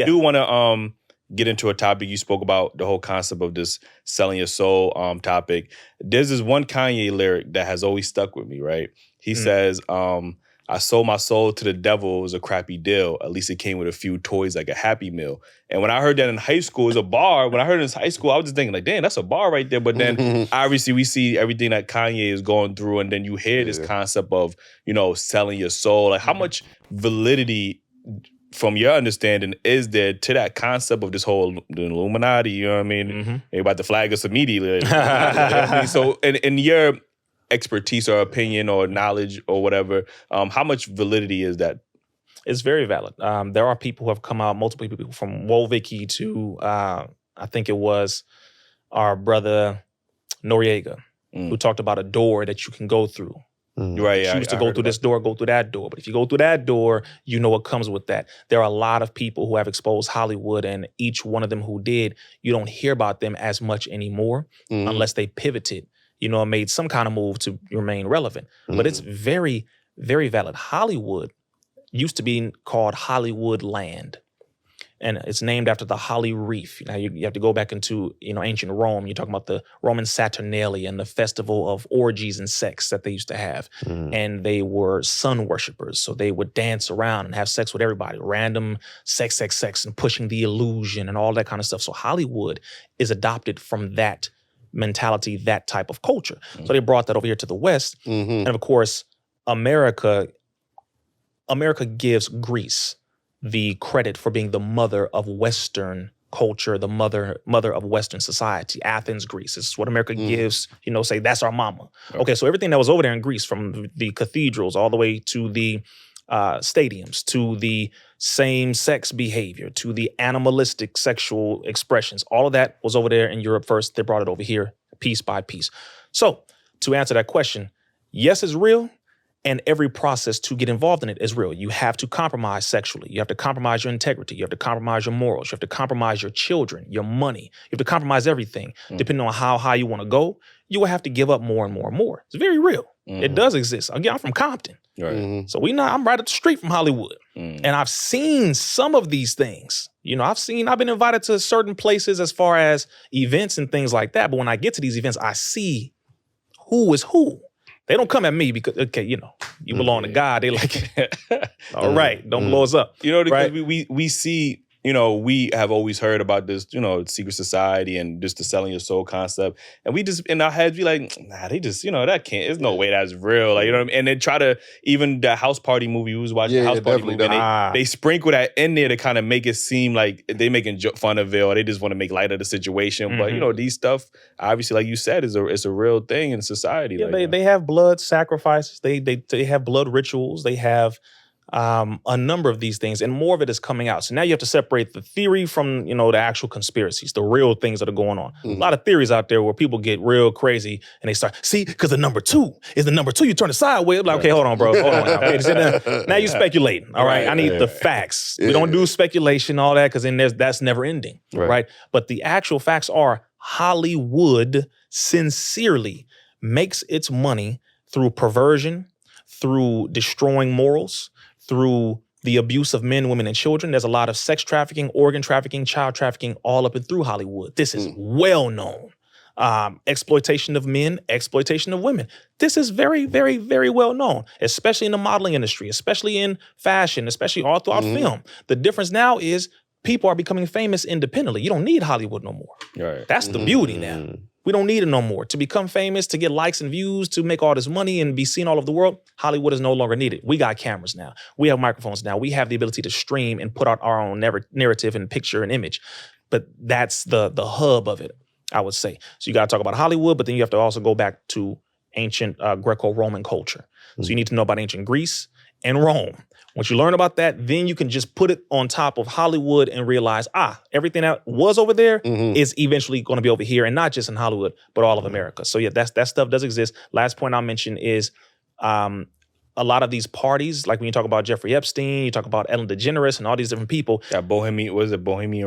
I do want to get into a topic you spoke about, the whole concept of this selling your soul topic. There's this one Kanye lyric that has always stuck with me, right? He says, I sold my soul to the devil. It was a crappy deal. At least it came with a few toys like a Happy Meal. And when I heard that in high school, it was a bar. When I heard it in high school, I was just thinking like, damn, that's a bar right there. But then obviously we see everything that Kanye is going through, and then you hear this concept of, selling your soul. Like how much validity from your understanding is there to that concept of this whole Illuminati, you know what I mean? They about to flag us immediately. So in your expertise or opinion or knowledge or whatever, how much validity is that? It's very valid. There are people who have come out, multiple people from Wolvicki to, I think it was our brother Noriega, who talked about a door that you can go through. Right, yeah, Choose to go through this door, go through that door. But if you go through that door, you know what comes with that. There are a lot of people who have exposed Hollywood, and each one of them who did, you don't hear about them as much anymore unless they pivoted, and made some kind of move to remain relevant. But it's very, very valid. Hollywood used to be called Hollywood Land. And it's named after the Holly Reef. Now you have to go back into ancient Rome. You're talking about the Roman Saturnalia and the festival of orgies and sex that they used to have. And they were sun worshipers. So they would dance around and have sex with everybody. Random sex, and pushing the illusion and all that kind of stuff. So Hollywood is adopted from that mentality, that type of culture. So they brought that over here to the West. And of course, America gives Greece the credit for being the mother of Western culture, the mother of Western society. Athens, Greece. This is what America gives, say that's our mama. Okay, so everything that was over there in Greece, from the cathedrals all the way to the stadiums, to the same-sex behavior, to the animalistic sexual expressions, all of that was over there in Europe first. They brought it over here piece by piece. So to answer that question, yes, it's real. And every process to get involved in it is real. You have to compromise sexually. You have to compromise your integrity. You have to compromise your morals. You have to compromise your children, your money. You have to compromise everything. Depending on how high you want to go, you will have to give up more and more and more. It's very real. It does exist. Again, I'm from Compton. Right. So I'm right up the street from Hollywood. And I've seen some of these things. I've been invited to certain places as far as events and things like that. But when I get to these events, I see who is who. They don't come at me because, you belong to God. They like, all right, don't blow us up. Because right? we see, we have always heard about this, secret society and just the selling your soul concept. And we just, in our heads, be like, nah, they just, that can't, there's no way that's real. Like, what I mean? And then try to, even the House Party movie, we was watching the House Party movie, and they sprinkle that in there to kind of make it seem like they making fun of it, or they just want to make light of the situation. But, these stuff, obviously, like you said, it's a real thing in society. Yeah, they have blood sacrifices. They have blood rituals. They have a number of these things, and more of it is coming out. So now you have to separate the theory from, the actual conspiracies, the real things that are going on. A lot of theories out there where people get real crazy and they start, because the number two, you turn it sideways. I'm like, okay, hold on, bro. Hold on now. Now you're speculating. All right. I need the facts. We don't do speculation, all that, because then that's never ending. Right. But the actual facts are Hollywood sincerely makes its money through perversion, through destroying morals, through the abuse of men, women, and children. There's a lot of sex trafficking, organ trafficking, child trafficking, all up and through Hollywood. This is well known. Exploitation of men, exploitation of women. This is very, very, very well known, especially in the modeling industry, especially in fashion, especially all throughout film. The difference now is people are becoming famous independently. You don't need Hollywood no more. Right. That's the beauty now. We don't need it no more. To become famous, to get likes and views, to make all this money and be seen all over the world, Hollywood is no longer needed. We got cameras now. We have microphones now. We have the ability to stream and put out our own narrative and picture and image. But that's the hub of it, I would say. So you got to talk about Hollywood, but then you have to also go back to ancient Greco-Roman culture. So you need to know about ancient Greece and Rome. Once you learn about that, then you can just put it on top of Hollywood and realize, everything that was over there is eventually going to be over here, and not just in Hollywood, but all of America. So yeah, that stuff does exist. Last point I'll mention is a lot of these parties, like when you talk about Jeffrey Epstein, you talk about Ellen DeGeneres and all these different people. Yeah, Bohemian Road? Bohemian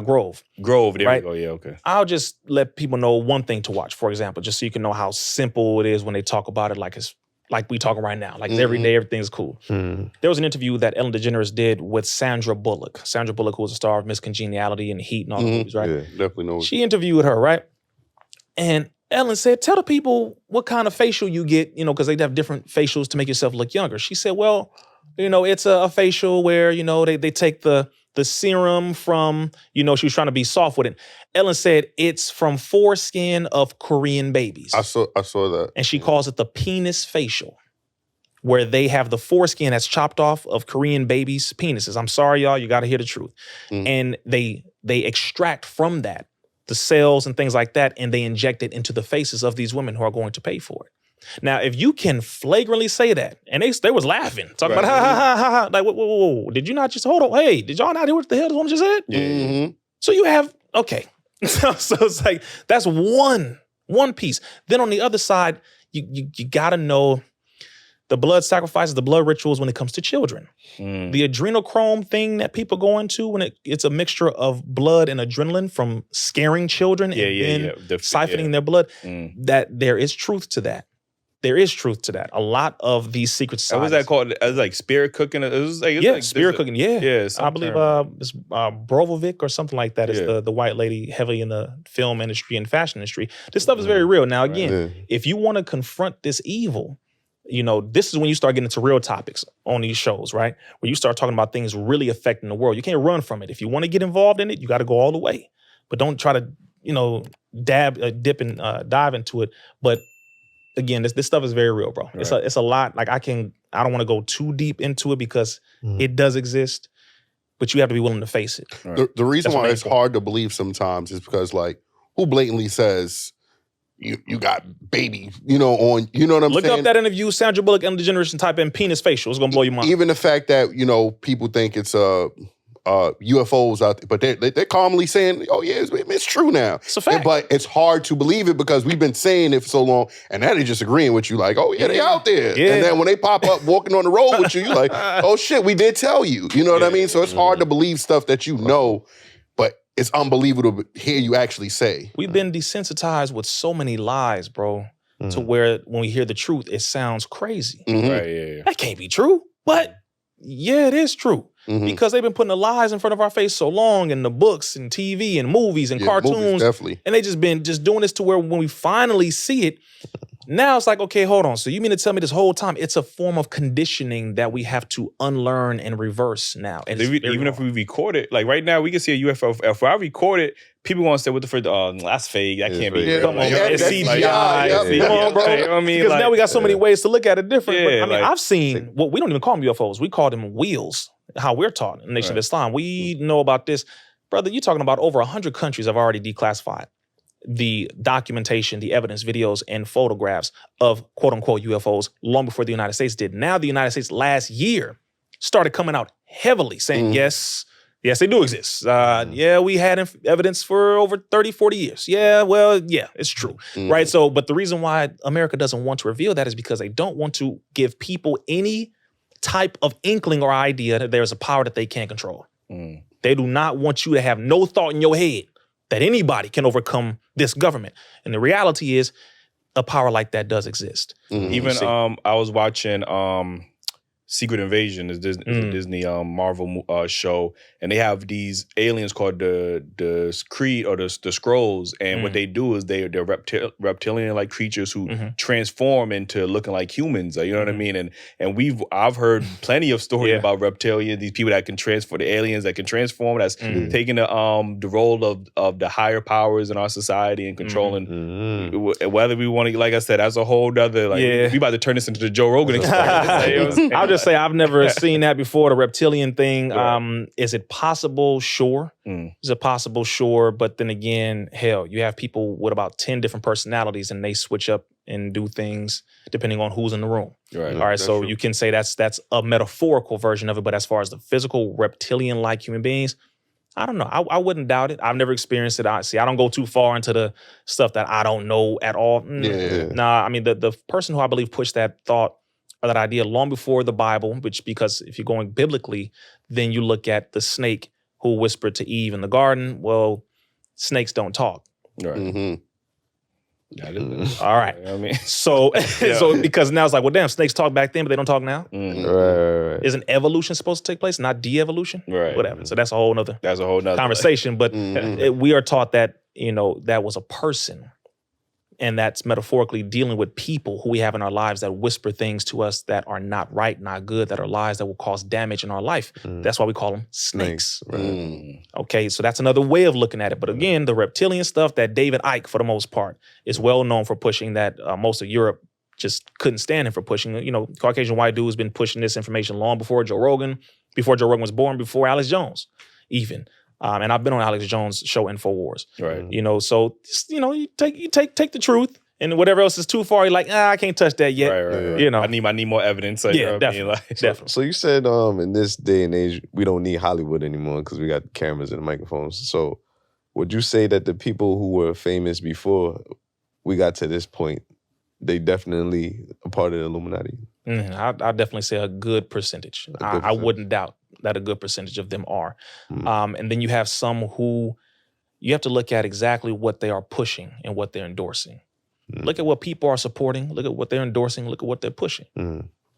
Grove. Grove, there we go, yeah, okay. I'll just let people know one thing to watch, for example, just so you can know how simple it is when they talk about it like it's like we talking right now. Like every day, everything's cool. There was an interview that Ellen DeGeneres did with Sandra Bullock. Sandra Bullock, who was a star of Miss Congeniality and Heat and all the movies, right? Yeah, definitely know. She interviewed her, right? And Ellen said, tell the people what kind of facial you get, you know, because they have different facials to make yourself look younger. She said, well, you know, it's a facial where, you know, they take the serum from, you know, she was trying to be soft with it. Ellen said it's from foreskin of Korean babies. I saw that. And she calls it the penis facial, where they have the foreskin that's chopped off of Korean babies' penises. I'm sorry, y'all, you got to hear the truth. And they extract from that the cells and things like that, and they inject it into the faces of these women who are going to pay for it. Now, if you can flagrantly say that, and they was laughing, talking about, ha, ha, ha, ha, ha, like, whoa, did you not just, hold on, hey, did y'all not hear what the hell this woman just said? So you have, okay. So it's like, that's one piece. Then on the other side, you got to know the blood sacrifices, the blood rituals when it comes to children. The adrenochrome thing that people go into when it's a mixture of blood and adrenaline from scaring children and then siphoning their blood, that there is truth to that. There is truth to that. A lot of these secret societies. What was that called? It was like spirit cooking. It was like, spirit cooking. Yeah. I believe it's Brovovic or something like that is the white lady heavily in the film industry and fashion industry. This stuff is very real. Now, again, if you want to confront this evil, you know, this is when you start getting into real topics on these shows, right? Where you start talking about things really affecting the world. You can't run from it. If you want to get involved in it, you got to go all the way. But don't try to, you know, dip and dive into it. But again, this stuff is very real, bro. Right. It's a lot. Like I don't want to go too deep into it because it does exist, but you have to be willing to face it. Right. The reason why it's hard to believe sometimes is because, like, who blatantly says you got baby, you know, on, you know what I'm saying? Look up that interview, Sandra Bullock, Ellen DeGeneres, and type in penis facial. It's going to blow your mind. Even the fact that, you know, people think it's UFOs out there, but they're calmly saying, oh yeah, it's true now. It's a fact. But it's hard to believe it because we've been saying it for so long, and now they're just agreeing with you like, oh yeah, they out there. Yeah. And then when they pop up walking on the road with you, you're like, oh shit, we did tell you. You know what I mean? So it's hard to believe stuff that you know, but it's unbelievable to hear you actually say. We've been desensitized with so many lies, bro, to where when we hear the truth, it sounds crazy. Right, That can't be true. But yeah, it is true. Because they've been putting the lies in front of our face so long in the books and TV and movies and cartoons. Movies, definitely. And they just been doing this to where when we finally see it, now it's like, okay, hold on. So you mean to tell me this whole time it's a form of conditioning that we have to unlearn and reverse now? And even if we record it, like right now, we can see a UFO. If I record it, people want to say, what the frick? That's fake. That can't be. Come on, bro. It's CGI. Come on, bro. I mean, because now we got so many ways to look at it different. But, I mean, I've seen, we don't even call them UFOs. We call them wheels, how we're taught in the Nation of Islam. We know about this. Brother, you're talking about over 100 countries have already declassified the documentation, the evidence, videos, and photographs of quote-unquote UFOs long before the United States did. Now the United States last year started coming out heavily saying, yes, they do exist. Yeah, we had evidence for over 30, 40 years. Yeah, well, yeah, it's true, right? So, but the reason why America doesn't want to reveal that is because they don't want to give people any type of inkling or idea that there's a power that they can't control. They do not want you to have no thought in your head that anybody can overcome this government. And the reality is a power like that does exist. Even I was watching Secret Invasion, is Disney Marvel show, and they have these aliens called the Creed or the Skrulls, and what they do is they're reptilian like creatures who transform into looking like humans. You know what I mean? And I've heard plenty of stories about reptilian, these people that can transform, the aliens that can transform, that's taking the role of the higher powers in our society and controlling whether we want to. Like I said, that's a whole other we about to turn this into the Joe Rogan experience. I'll just say I've never seen that before, the reptilian thing. Is it possible? Sure. Is it possible? Sure. But then again, hell, you have people with about 10 different personalities and they switch up and do things depending on who's in the room. Right. All right. So you can say that's a metaphorical version of it. But as far as the physical reptilian-like human beings, I don't know. I wouldn't doubt it. I've never experienced it. I don't go too far into the stuff that I don't know at all. Nah, I mean, the person who I believe pushed that thought or that idea long before the Bible, because if you're going biblically, then you look at the snake who whispered to Eve in the garden. Well, snakes don't talk. Right. All right. You know what I mean? So, so because now it's like, well, damn, snakes talk back then, but they don't talk now. Right. Isn't evolution supposed to take place, not de-evolution? Right. Whatever. So that's a whole nother conversation. But we are taught that, that was a person. And that's metaphorically dealing with people who we have in our lives that whisper things to us that are not right, not good, that are lies that will cause damage in our life. That's why we call them snakes. Okay, so that's another way of looking at it. But again, the reptilian stuff that David Icke, for the most part, is well known for pushing that most of Europe just couldn't stand him for pushing. Caucasian white dude has been pushing this information long before Joe Rogan was born, before Alex Jones, even. And I've been on Alex Jones' show InfoWars. Right. So you take the truth, and whatever else is too far, you're like, I can't touch that yet. Right. I need more evidence. Definitely. Definitely. So you said in this day and age, we don't need Hollywood anymore because we got cameras and microphones. So would you say that the people who were famous before we got to this point, they definitely a part of the Illuminati? I'd definitely say a good percentage. I wouldn't doubt that a good percentage of them are. And then you have some who you have to look at exactly what they are pushing and what they're endorsing. Look at what people are supporting. Look at what they're endorsing. Look at what they're pushing.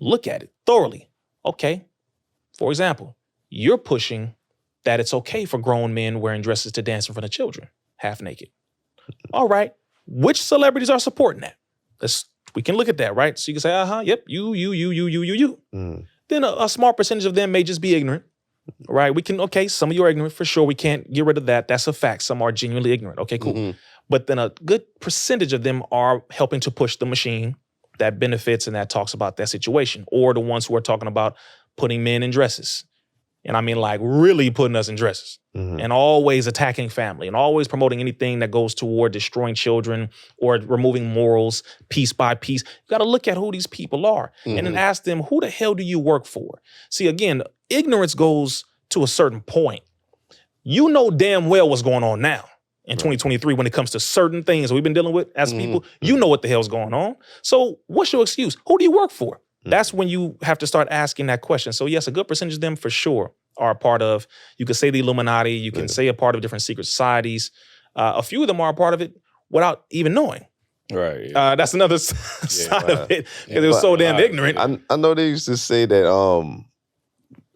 Look at it thoroughly. Okay. For example, you're pushing that it's okay for grown men wearing dresses to dance in front of children, half naked. All right. Which celebrities are supporting that? We can look at that, right? So you can say, yep, you. Then a small percentage of them may just be ignorant, right? Some of you are ignorant for sure. We can't get rid of that. That's a fact. Some are genuinely ignorant. Okay, cool. But then a good percentage of them are helping to push the machine that benefits and that talks about that situation, or the ones who are talking about putting men in dresses. And I mean, like, really putting us in dresses and always attacking family and always promoting anything that goes toward destroying children or removing morals piece by piece. You got to look at who these people are and then ask them, who the hell do you work for? See, again, ignorance goes to a certain point. You know damn well what's going on now in 2023 when it comes to certain things we've been dealing with as people. You know what the hell's going on. So what's your excuse? Who do you work for? That's when you have to start asking that question. So yes, a good percentage of them for sure are a part of, you could say the Illuminati, you can say a part of different secret societies. A few of them are a part of it without even knowing. Right. That's another side of it, because it was so damn ignorant. I know they used to say that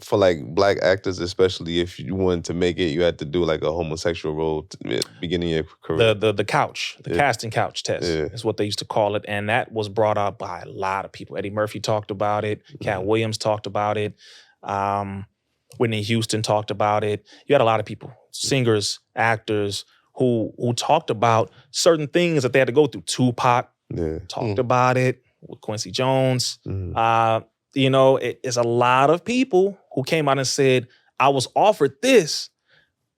for like black actors, especially if you wanted to make it, you had to do like a homosexual role at the beginning of your career. The casting couch test is what they used to call it. And that was brought up by a lot of people. Eddie Murphy talked about it. Cat Williams talked about it. Whitney Houston talked about it. You had a lot of people, singers, actors, who talked about certain things that they had to go through. Tupac talked about it with Quincy Jones. It's a lot of people who came out and said, I was offered this,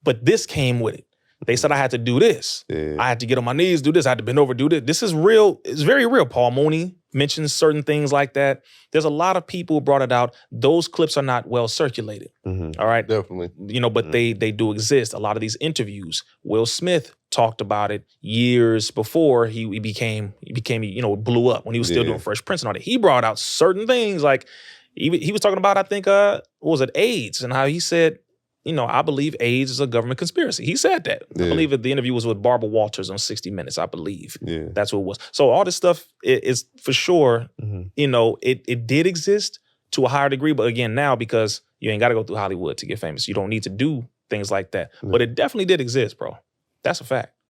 but this came with it. They said I had to do this. I had to get on my knees, do this. I had to bend over, do this. This is real. It's very real. Paul Mooney mentions certain things like that. There's a lot of people who brought it out. Those clips are not well circulated. All right? Definitely. But they do exist. A lot of these interviews. Will Smith talked about it years before he became blew up when he was still doing Fresh Prince and all that. He brought out certain things like he was talking about, I think, AIDS, and how he said, I believe AIDS is a government conspiracy. He said that. I believe that the interview was with Barbara Walters on 60 Minutes, I believe. That's what it was. So all this stuff is for sure, it did exist to a higher degree. But again, now, because you ain't got to go through Hollywood to get famous, you don't need to do things like that. But it definitely did exist, bro. That's a fact.